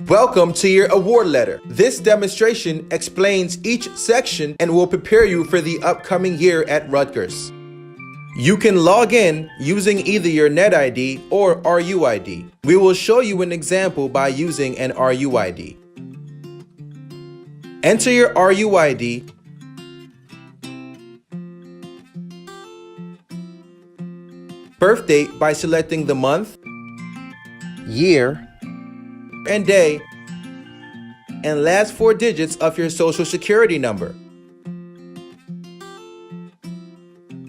Welcome to your award letter. This demonstration explains each section and will prepare you for the upcoming year at Rutgers. You can log in using either your NetID or RUID. We will show you an example by using an RUID. Enter your RUID, birth date by selecting the month, year, and day, and last 4 digits of your social security number.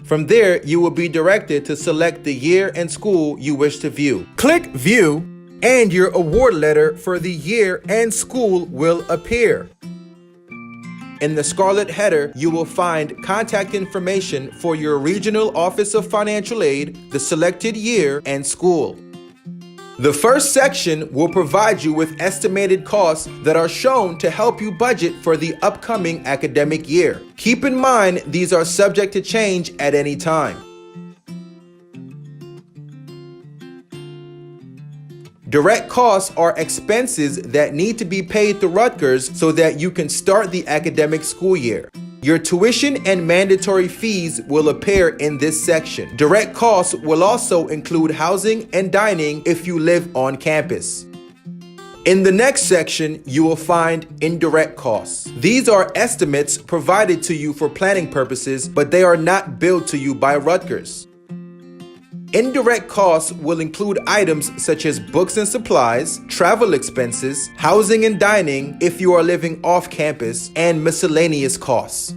From there, you will be directed to select the year and school you wish to view. Click View, and your award letter for the year and school will appear. In the scarlet header, you will find contact information for your Regional Office of Financial Aid, the selected year and school. The first section will provide you with estimated costs that are shown to help you budget for the upcoming academic year. Keep in mind, these are subject to change at any time. Direct costs are expenses that need to be paid to Rutgers so that you can start the academic school year. Your tuition and mandatory fees will appear in this section. Direct costs will also include housing and dining if you live on campus. In the next section, you will find indirect costs. These are estimates provided to you for planning purposes, but they are not billed to you by Rutgers. Indirect costs will include items such as books and supplies, travel expenses, housing and dining if you are living off campus, and miscellaneous costs.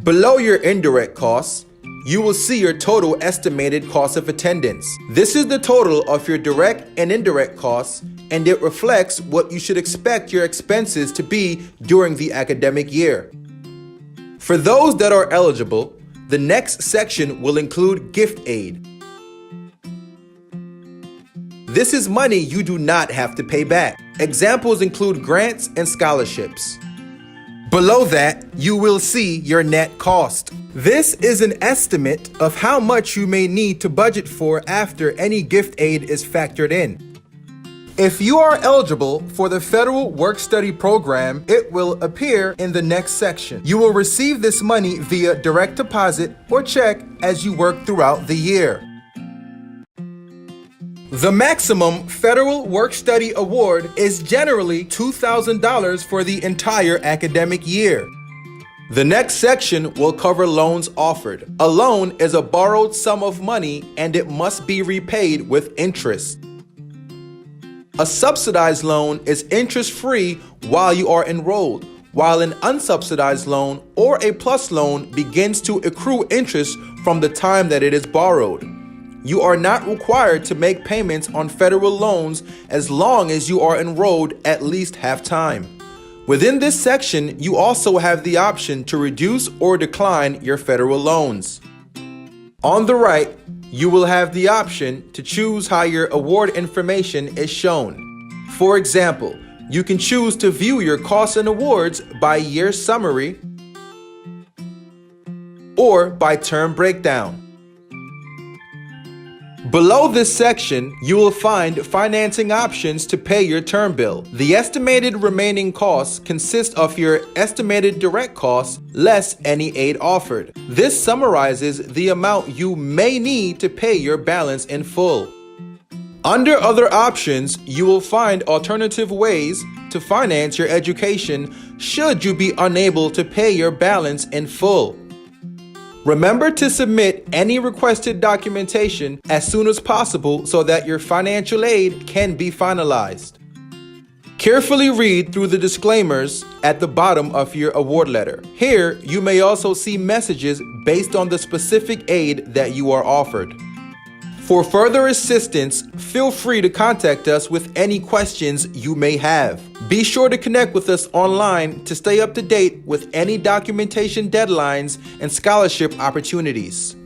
Below your indirect costs, you will see your total estimated cost of attendance. This is the total of your direct and indirect costs, and it reflects what you should expect your expenses to be during the academic year. For those that are eligible, the next section will include gift aid. This is money you do not have to pay back. Examples include grants and scholarships. Below that, you will see your net cost. This is an estimate of how much you may need to budget for after any gift aid is factored in. If you are eligible for the Federal Work-Study Program, it will appear in the next section. You will receive this money via direct deposit or check as you work throughout the year. The maximum Federal Work-Study Award is generally $2,000 for the entire academic year. The next section will cover loans offered. A loan is a borrowed sum of money and it must be repaid with interest. A subsidized loan is interest-free while you are enrolled, while an unsubsidized loan or a PLUS loan begins to accrue interest from the time that it is borrowed. You are not required to make payments on federal loans as long as you are enrolled at least half-time. Within this section, you also have the option to reduce or decline your federal loans. On the right, you will have the option to choose how your award information is shown. For example, you can choose to view your costs and awards by year summary or by term breakdown. Below this section, you will find financing options to pay your term bill. The estimated remaining costs consist of your estimated direct costs less any aid offered. This summarizes the amount you may need to pay your balance in full. Under other options, you will find alternative ways to finance your education should you be unable to pay your balance in full. Remember to submit any requested documentation as soon as possible so that your financial aid can be finalized. Carefully read through the disclaimers at the bottom of your award letter. Here, you may also see messages based on the specific aid that you are offered. For further assistance, feel free to contact us with any questions you may have. Be sure to connect with us online to stay up to date with any documentation deadlines and scholarship opportunities.